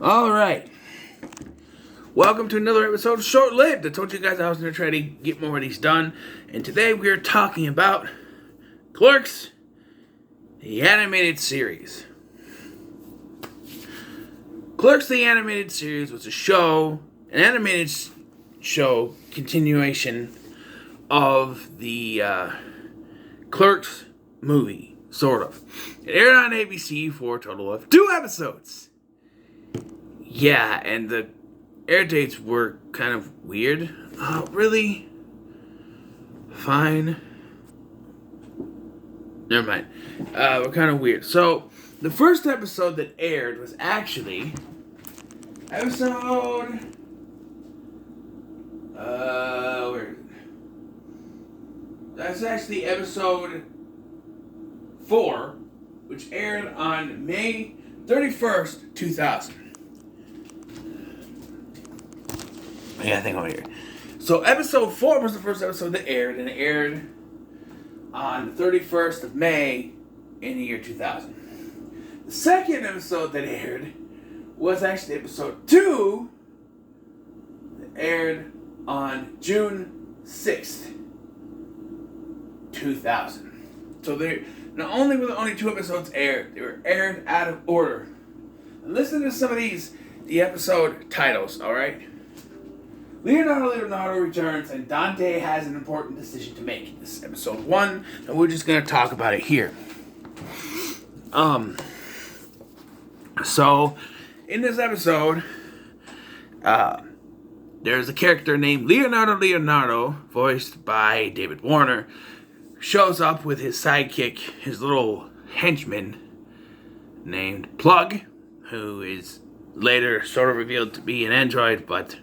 All right. Welcome to another episode of Short Lived. I told you guys I was going to try to get more of these done. And today we are talking about Clerks, the animated series. Clerks, the animated series, was an animated show continuation of the Clerks movie, sort of. It aired on ABC for a total of 2 episodes. Yeah, and the air dates were kind of weird. Really? Fine. Never mind. Were kind of weird. So, the first episode that aired was actually episode... where is it? That's actually episode 4, which aired on May 31st, 2000. I got a thing over here. So episode 4 was the first episode that aired, and it aired on the 31st of May in the year 2000. The second episode that aired was actually episode 2 that aired on June 6th, 2000. So not only were the only 2 episodes aired, they were aired out of order. And listen to some of the episode titles, alright? Leonardo returns, and Dante has an important decision to make. This is episode 1, and we're just going to talk about it here. So, in this episode, there's a character named Leonardo, voiced by David Warner, shows up with his sidekick, his little henchman, named Plug, who is later sort of revealed to be an android, but...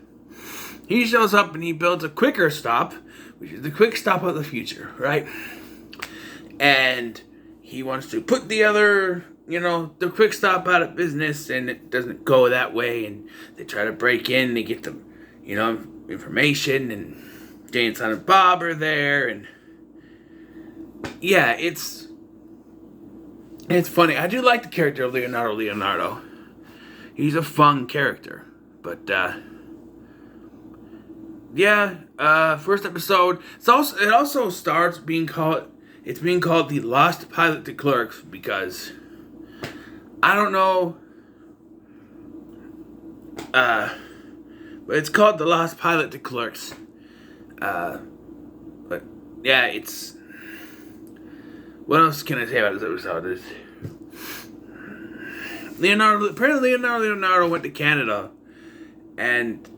he shows up and he builds a quicker stop, which is the quick stop of the future, right? And he wants to put the other, the quick stop out of business, and it doesn't go that way. And they try to break in, they get the, information, and Jay and Silent Bob are there, and yeah, it's funny. I do like the character of Leonardo. He's a fun character, but first episode. It also starts being called the Lost Pilot to Clerks because I don't know, but it's called the Lost Pilot to Clerks. But yeah, it's. What else can I say about this episode? Leonardo went to Canada, and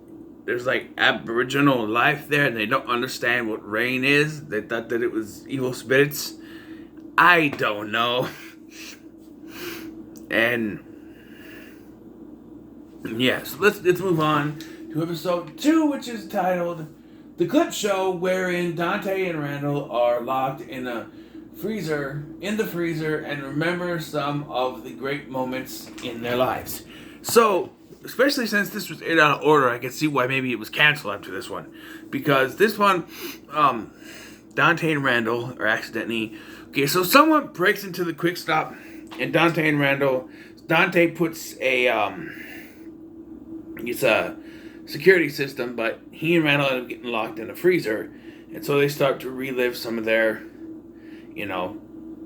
there's like Aboriginal life there, and they don't understand what rain is. They thought that it was evil spirits. I don't know. And yeah, so let's move on to episode 2, which is titled "The Clip Show," wherein Dante and Randall are locked in the freezer, and remember some of the great moments in their lives. So, especially since this was aired out of order, I can see why maybe it was canceled after this one. Because this one, Dante and Randall are accidentally... okay, so someone breaks into the quick stop, and Dante puts it's a security system, but he and Randall end up getting locked in a freezer, and so they start to relive some of their,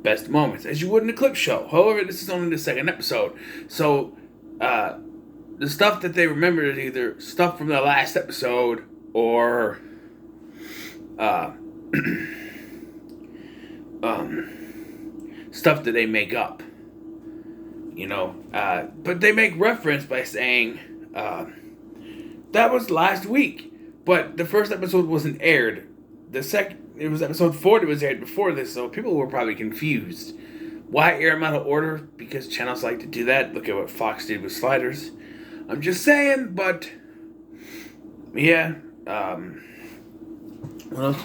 best moments, as you would in a clip show. However, this is only the second episode, so, the stuff that they remember is either stuff from the last episode or stuff that they make up. But they make reference by saying that was last week, but the first episode wasn't aired. It was episode 4 that was aired before this, so people were probably confused. Why air them out of order? Because channels like to do that. Look at what Fox did with Sliders. I'm just saying, but yeah. What else?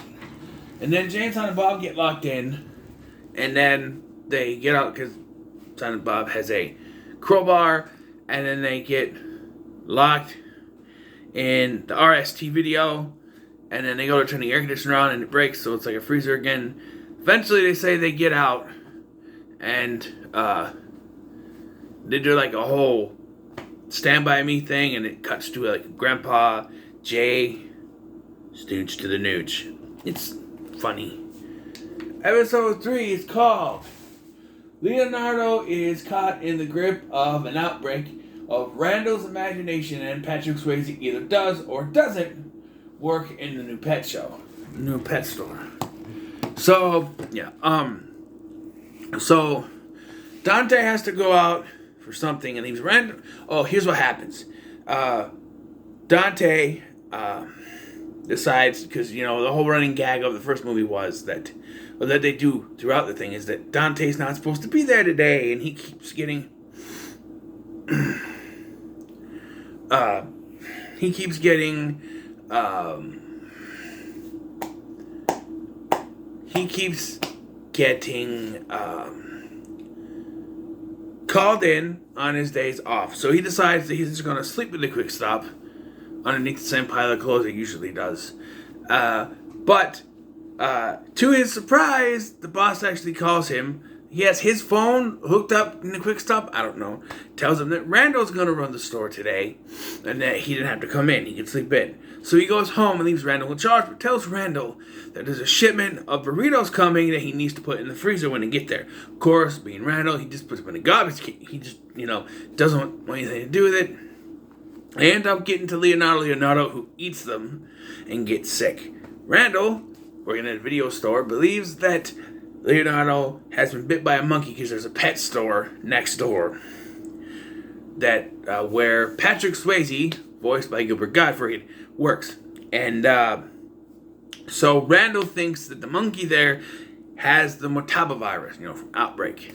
And then James and Bob get locked in, and then they get out because Silent Bob has a crowbar, and then they get locked in the RST video, and then they go to turn the air conditioner on, and it breaks, so it's like a freezer again. Eventually, they say they get out, and they do like a whole Stand By Me thing, and it cuts to like Grandpa Jay, stooge to the nooch. It's funny. Episode 3 is called Leonardo is caught in the grip of an outbreak of Randall's imagination, and Patrick Swayze either does or doesn't work in the new pet store. So, yeah, so Dante has to go out for something, and he's random. Oh, here's what happens. Dante decides, because, the whole running gag of the first movie was that, or that they do throughout the thing, is that Dante's not supposed to be there today, and he keeps getting called in on his days off. So he decides that he's just going to sleep in the quick stop underneath the same pile of clothes he usually does. But to his surprise, the boss actually calls him. He has his phone hooked up in the quick stop. I don't know. Tells him that Randall's going to run the store today and that he didn't have to come in. He can sleep in. So he goes home and leaves Randall in charge, but tells Randall that there's a shipment of burritos coming that he needs to put in the freezer when they get there. Of course, being Randall, he just puts them in a garbage can. He just, doesn't want anything to do with it. They end up getting to Leonardo, who eats them and gets sick. Randall, working at a video store, believes that Leonardo has been bit by a monkey because there's a pet store next door that where Patrick Swayze, voiced by Gilbert Gottfried, works. And so Randall thinks that the monkey there has the Motaba virus, from Outbreak.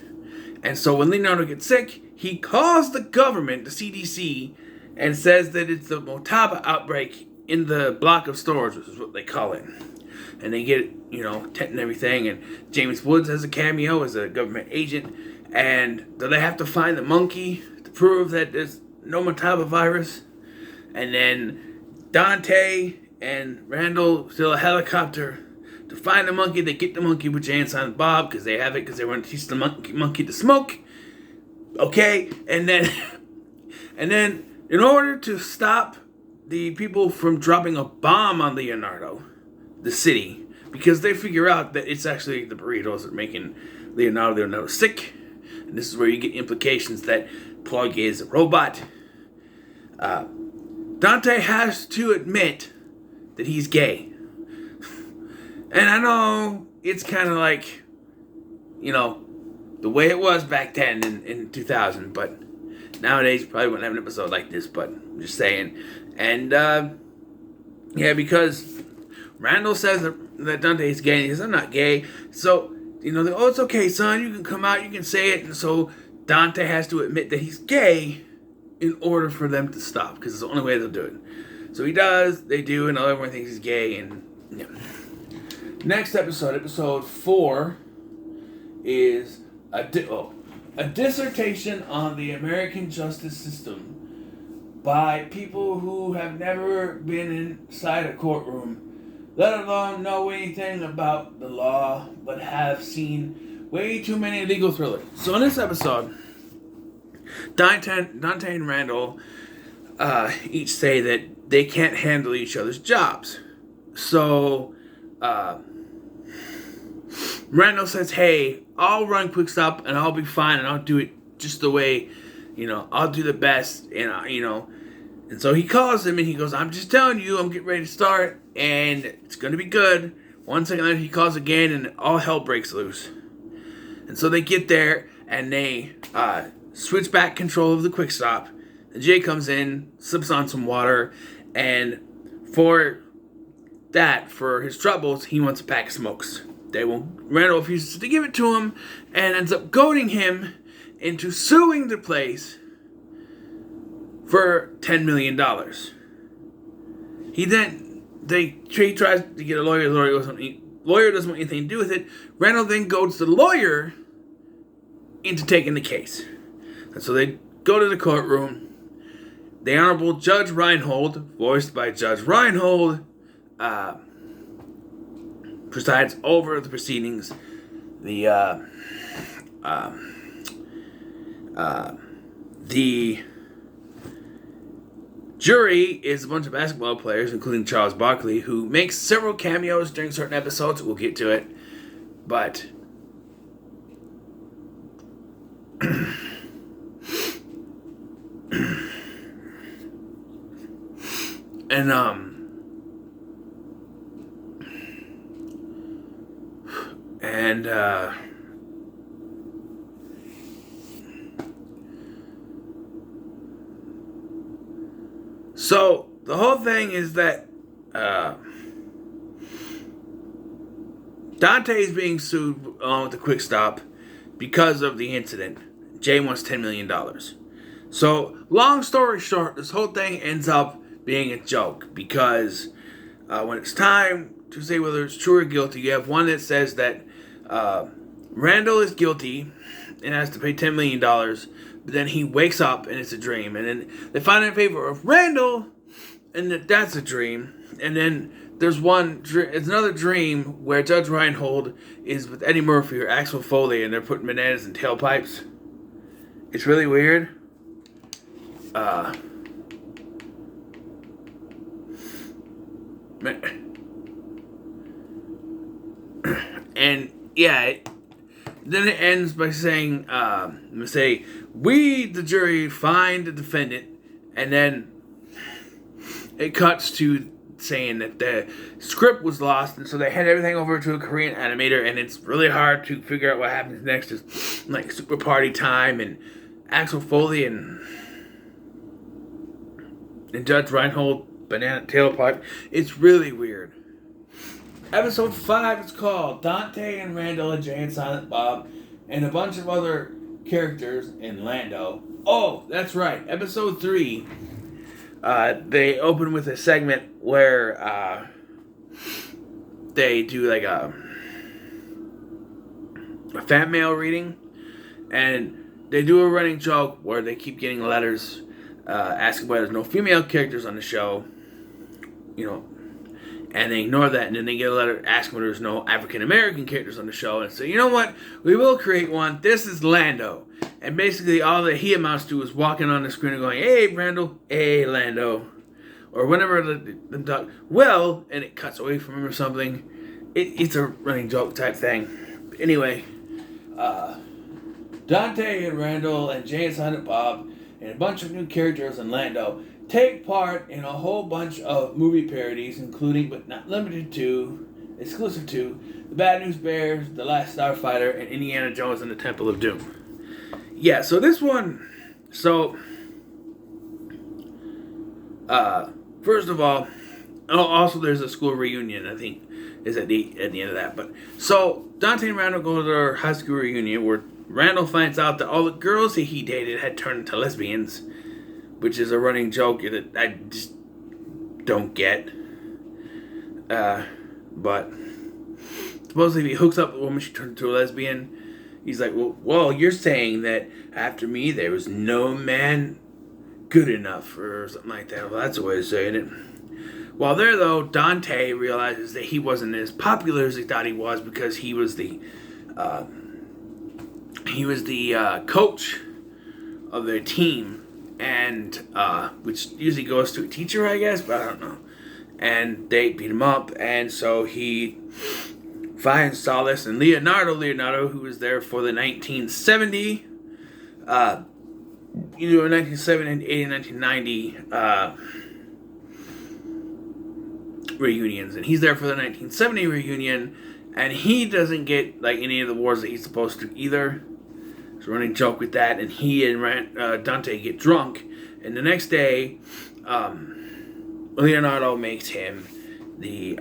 And so when Leonardo gets sick, he calls the government, the CDC, and says that it's the Motaba outbreak in the block of stores, which is what they call it. And they get, tent and everything. And James Woods has a cameo as a government agent. And they have to find the monkey to prove that there's no Motaba virus. And then Dante and Randall steal a helicopter to find the monkey. They get the monkey with Jay and Silent Bob because they have it because they want to teach the monkey to smoke. Okay, and then in order to stop the people from dropping a bomb on Leonardo, the city, because they figure out that it's actually the burritos that are making Leonardo sick, and this is where you get implications that Plug is a robot. Dante has to admit that he's gay. And I know it's kind of like, the way it was back then in 2000, but nowadays you probably wouldn't have an episode like this, but I'm just saying. And, because Randall says that Dante is gay, and he says, I'm not gay. So, it's okay, son, you can come out, you can say it. And so Dante has to admit that he's gay in order for them to stop, because it's the only way they'll do it. So he does, they do, and everyone thinks he's gay, and yeah. Next episode 4, is a dissertation on the American justice system by people who have never been inside a courtroom, let alone know anything about the law, but have seen way too many legal thrillers. So in this episode, Dante and Randall each say that they can't handle each other's jobs. So Randall says, hey, I'll run quick stop and I'll be fine and I'll do it just the way, I'll do the best. And, and so he calls him and he goes, I'm just telling you, I'm getting ready to start and it's going to be good. 1 second later, he calls again and all hell breaks loose. And so they get there and they switch back control of the quick stop. And Jay comes in, slips on some water, and for his troubles, he wants a pack of smokes. Randall refuses to give it to him and ends up goading him into suing the place for $10 million. He tries to get a lawyer. The lawyer doesn't want anything to do with it. Randall then goads the lawyer into taking the case. And so they go to the courtroom. The Honorable Judge Reinhold, voiced by Judge Reinhold, presides over the proceedings. The jury is a bunch of basketball players, including Charles Barkley, who makes several cameos during certain episodes. We'll get to it. But so the whole thing is that Dante is being sued along with the Quick Stop because of the incident. Jay wants $10 million. So, long story short, this whole thing ends up being a joke because when it's time to say whether it's true or guilty, you have one that says that Randall is guilty and has to pay $10 million, but then he wakes up and it's a dream. And then they find in favor of Randall, and that's a dream. And then there's it's another dream where Judge Reinhold is with Eddie Murphy or Axel Foley, and they're putting bananas in tailpipes. It's really weird. And yeah, then it ends by saying, we, the jury, find the defendant, and then it cuts to saying that the script was lost, and so they hand everything over to a Korean animator, and it's really hard to figure out what happens next. It's like super party time, and Axel Foley and Judge Reinhold banana tailpipe. It's really weird. Episode 5 is called Dante and Randall and Jay and Silent Bob and a bunch of other characters in Lando. Oh, that's right. Episode 3, they open with a segment where they do like a fan mail reading, and they do a running joke where they keep getting letters asking why there's no female characters on the show, and they ignore that, and then they get a letter asking why there's no African American characters on the show, and say, you know what, we will create one. This is Lando. And basically all that he amounts to is walking on the screen and going, hey, Randall, hey, Lando. Or whenever them talk, well, and it cuts away from him or something. It's a running joke type thing. Anyway, Dante and Randall and Jay and Silent Bob and a bunch of new characters in Lando take part in a whole bunch of movie parodies, including, but not limited to, exclusive to, The Bad News Bears, The Last Starfighter, and Indiana Jones and the Temple of Doom. Yeah, so this one, first of all, also there's a school reunion, I think, is at the end of that. But so Dante and Randall go to their high school reunion where Randall finds out that all the girls that he dated had turned into lesbians, which is a running joke that I just don't get. But supposedly if he hooks up with a woman, she turns into a lesbian. He's like, well, you're saying that after me there was no man good enough or something like that. Well, that's a way of saying it. While there, though, Dante realizes that he wasn't as popular as he thought he was because he was the coach of their team, and which usually goes to a teacher, I guess, but I don't know. And they beat him up, and so he finds solace in Leonardo, who was there for the 1970, either 1970 and 1990 reunions, and he's there for the 1970 reunion, and he doesn't get like any of the awards that he's supposed to either. There's a running joke with that, and he and Dante get drunk, and the next day, Leonardo makes him the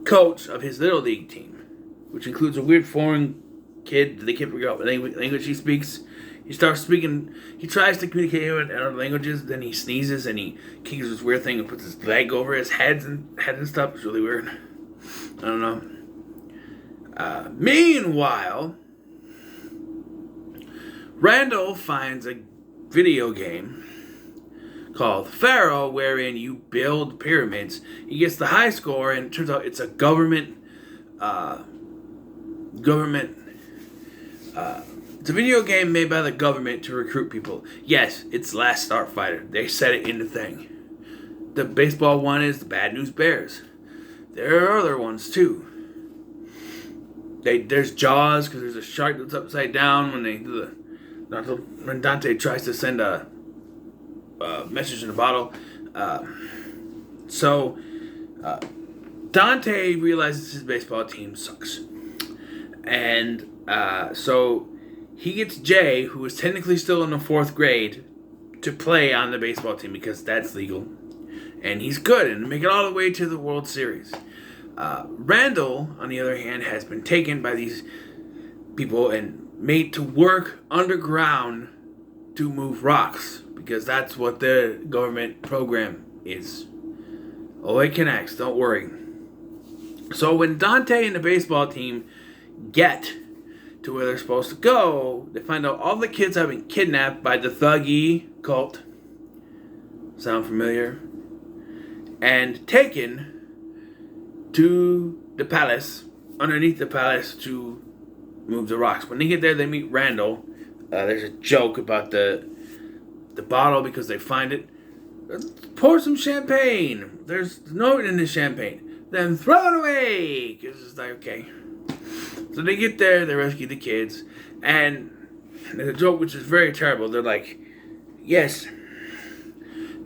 coach of his little league team, which includes a weird foreign kid that they can't figure out what language he speaks. He starts speaking, he tries to communicate in other languages, then he sneezes and he kicks this weird thing and puts his leg over his head and stuff. It's really weird. I don't know. Meanwhile, Randall finds a video game called Pharaoh, wherein you build pyramids. He gets the high score, and it turns out it's a it's It's a video game made by the government to recruit people. Yes, it's Last Starfighter. They said it in the thing. The baseball one is the Bad News Bears. There are other ones too. There's Jaws because there's a shark that's upside down when Dante tries to send a message in a bottle. So Dante realizes his baseball team sucks, and so he gets Jay, who is technically still in the 4th grade, to play on the baseball team because that's legal. And he's good and make it all the way to the World Series. Randall, on the other hand, has been taken by these people and made to work underground to move rocks because that's what the government program is. Oh, it connects, don't worry. So when Dante and the baseball team get to where they're supposed to go, they find out all the kids have been kidnapped by the Thuggy cult. Sound familiar? And taken to the palace, underneath the palace to move the rocks. When they get there, they meet Randall. There's a joke about the bottle because they find it. Pour some champagne. There's no in the champagne. Then throw it away. Because it's like, okay. So they get there, they rescue the kids. And there's a joke which is very terrible. They're like, yes,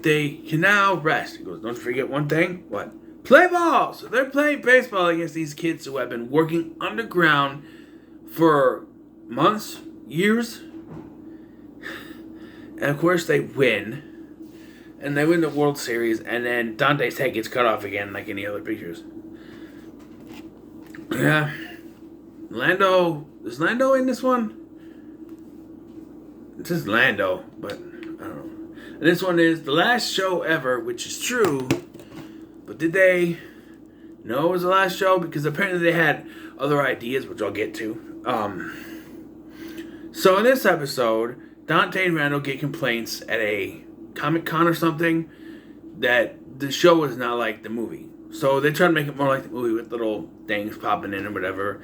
they can now rest. He goes, don't forget one thing. What? Play ball! So they're playing baseball against these kids who have been working underground for months, years. And of course they win. And they win the World Series. And then Dante's head gets cut off again like any other pictures. Yeah. Lando. Is Lando in this one? It says Lando, but I don't know. And this one is the last show ever, which is true. But did they know it was the last show? Because apparently they had other ideas, which I'll get to. So in this episode, Dante and Randall get complaints at a Comic-Con or something that the show is not like the movie. So they try to make it more like the movie with little things popping in or whatever.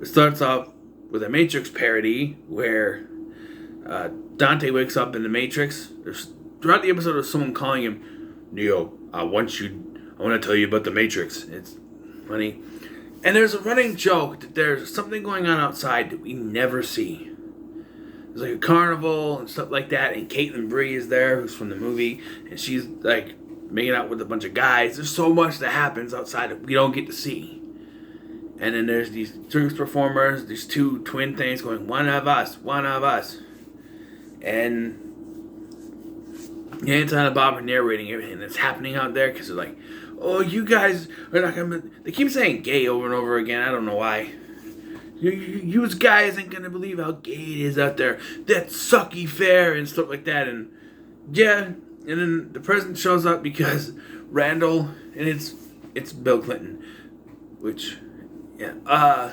It starts off with a Matrix parody where Dante wakes up in the Matrix. Throughout the episode, there's someone calling him, Neo, I want to tell you about the Matrix. It's funny. And there's a running joke that there's something going on outside that we never see. There's like a carnival and stuff like that, and Caitlin Bree is there, who's from the movie, and she's like making out with a bunch of guys. There's so much that happens outside that we don't get to see. And then there's these circus performers, these two twin things going, one of us. And Anton and Bob are narrating everything that's happening out there because they're like, oh, you guys are not going to... They keep saying gay over and over again. I don't know why. You guys ain't going to believe how gay it is out there. That sucky fair and stuff like that. And yeah, and then the president shows up because Randall, and it's Bill Clinton, which, yeah,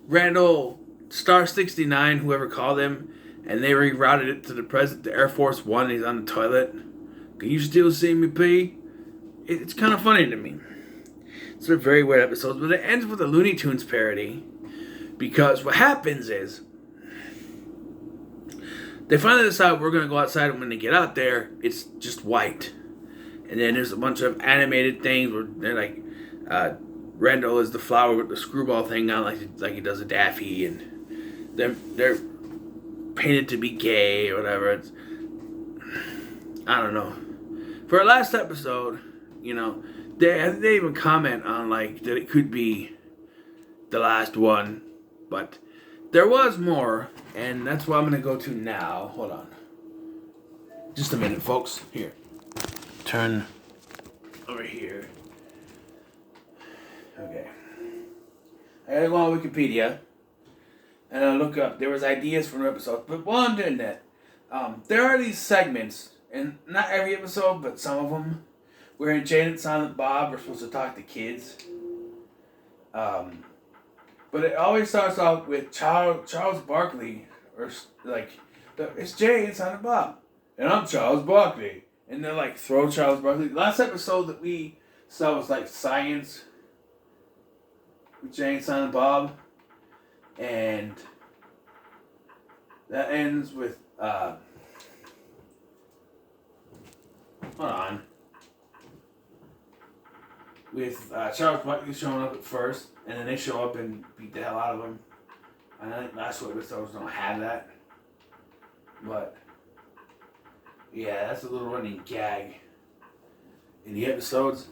Randall, Star 69, whoever called him, and they rerouted it to the president, the Air Force One, and he's on the toilet. Can you still see me pee? It's kind of funny to me. It's a very weird episodes, but it ends with a Looney Tunes parody. Because what happens is, they finally decide we're going to go outside, and when they get out there, it's just white. And then there's a bunch of animated things where they're like, Randall is the flower with the screwball thing on, like he does a Daffy, and they're painted to be gay or whatever. It's, I don't know. For our last episode, they even comment on like that it could be the last one, but there was more, and that's what I'm gonna go to now. Hold on, just a minute, folks. Here, turn over here. Okay, I gotta go on Wikipedia and I look up. There was ideas for an episode, but while I'm doing that, there are these segments, and not every episode, but some of them, where in Jane and Silent Bob we're supposed to talk to kids. But it always starts off with Charles Barkley, or like, it's Jay and Silent Bob, and I'm Charles Barkley, and they're like, throw Charles Barkley. Last episode that we saw was like science with Jay and Silent Bob, and That ends with, hold on. With Charles Buckley showing up at first, and then they show up and beat the hell out of him. And I think last two episodes don't have that. But, yeah, that's a little running gag in the episodes.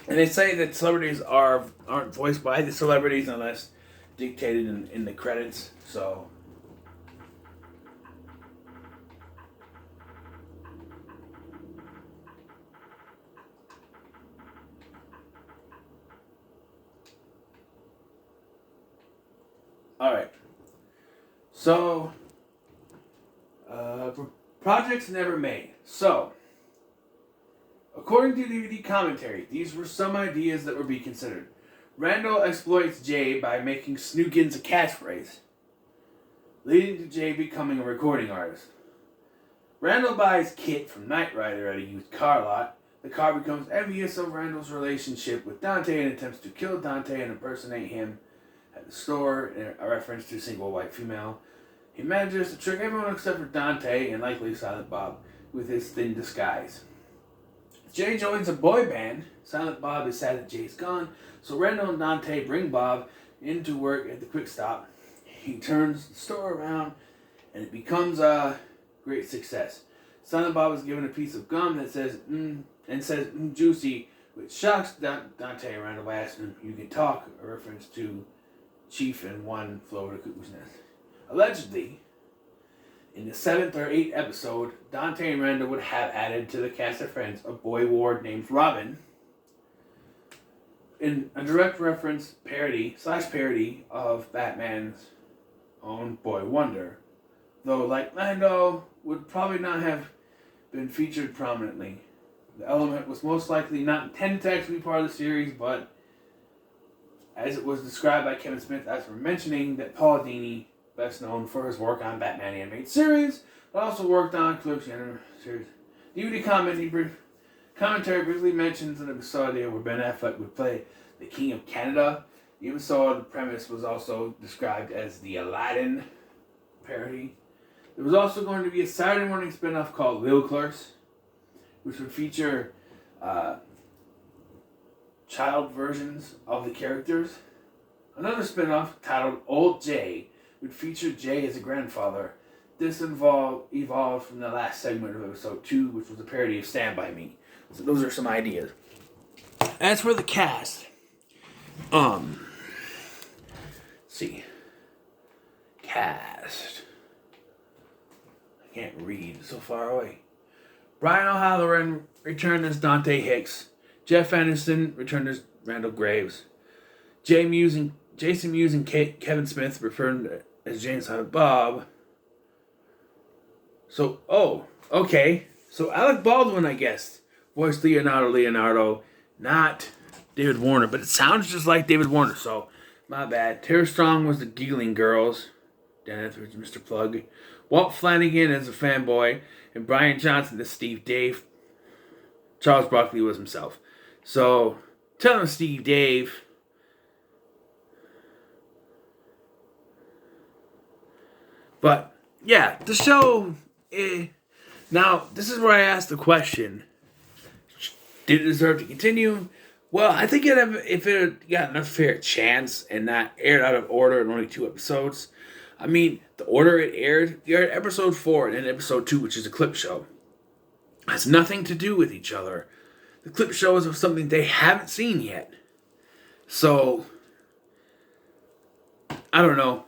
And they say that celebrities aren't voiced by the celebrities unless dictated in the credits. So, alright. So, projects never made. So, according to DVD commentary, these were some ideas that would be considered. Randall exploits Jay by making Snookins a catchphrase, leading to Jay becoming a recording artist. Randall buys Kit from Knight Rider at a used car lot. The car becomes envious of Randall's relationship with Dante and attempts to kill Dante and impersonate him at the store, in a reference to single white female. He manages to trick everyone except for Dante and likely Silent Bob with his thin disguise. Jay joins a boy band. Silent Bob is sad that Jay's gone, so Randall and Dante bring Bob into work at the Quick Stop. He turns the store around, and it becomes a great success. Silent Bob is given a piece of gum that says juicy, which shocks Dante. Randall asks him, "You can talk," a reference to Chief and One Flew Over the Cuckoo's Nest. Allegedly, in the 7th or 8th episode, Dante and Randall would have added to the cast of Friends a boy ward named Robin, in a direct reference parody of Batman's own Boy Wonder, though like Lando would probably not have been featured prominently. The element was most likely not intended to actually be part of the series, but as it was described by Kevin Smith as we're mentioning that Paul Dini, best known for his work on Batman animated series, but also worked on Clerks animated series. DVD commentary briefly mentions an episode where Ben Affleck would play the King of Canada. The episode premise was also described as the Aladdin parody. There was also going to be a Saturday morning spinoff called Little Clerks, which would feature child versions of the characters. Another spinoff titled Old Jay would feature Jay as a grandfather. This evolved from the last segment of episode 2, which was a parody of Stand By Me. So those are some ideas. As for the cast, let's see. Cast. I can't read, it's so far away. Brian O'Halloran returned as Dante Hicks. Jeff Anderson returned as Randall Graves. Jason Mewes and Kevin Smith returned as James Silent Bob. So, okay. So Alec Baldwin, I guess, voiced Leonardo, not David Warner, but it sounds just like David Warner, so my bad. Tara Strong was the Geeling Girls. Dennis was Mr. Plug. Walt Flanagan as a fanboy, and Brian Johnson as Steve Dave. Charles Buckley was himself. So, tell him Steve Dave. But, yeah, the show, now, this is where I asked the question, did it deserve to continue? Well, I think if it had gotten a fair chance and not aired out of order in only 2 episodes. I mean, the order it aired episode 4 and then episode 2, which is a clip show, has nothing to do with each other. The clip show is of something they haven't seen yet. So, I don't know.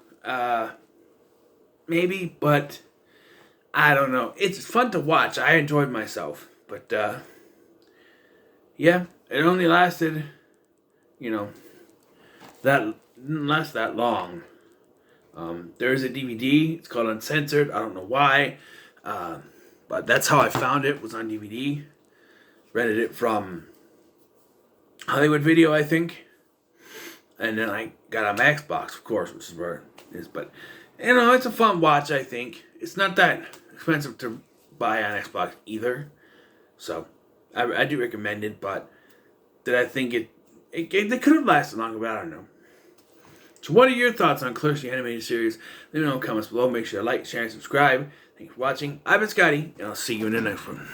Maybe, but I don't know. It's fun to watch. I enjoyed myself. But, yeah, it only lasted, that didn't last that long. There is a DVD. It's called Uncensored. I don't know why. But that's how I found it, was on DVD. Rented it from Hollywood Video, I think. And then I got on my Xbox, of course, which is where it is. But, it's a fun watch, I think. It's not that expensive to buy on Xbox either. So, I do recommend it, but did I think it could have lasted longer, but I don't know. So what are your thoughts on Clerks, the animated series? Let me know in the comments below. Make sure to like, share, and subscribe. Thanks for watching. I've been Scotty, and I'll see you in the next one.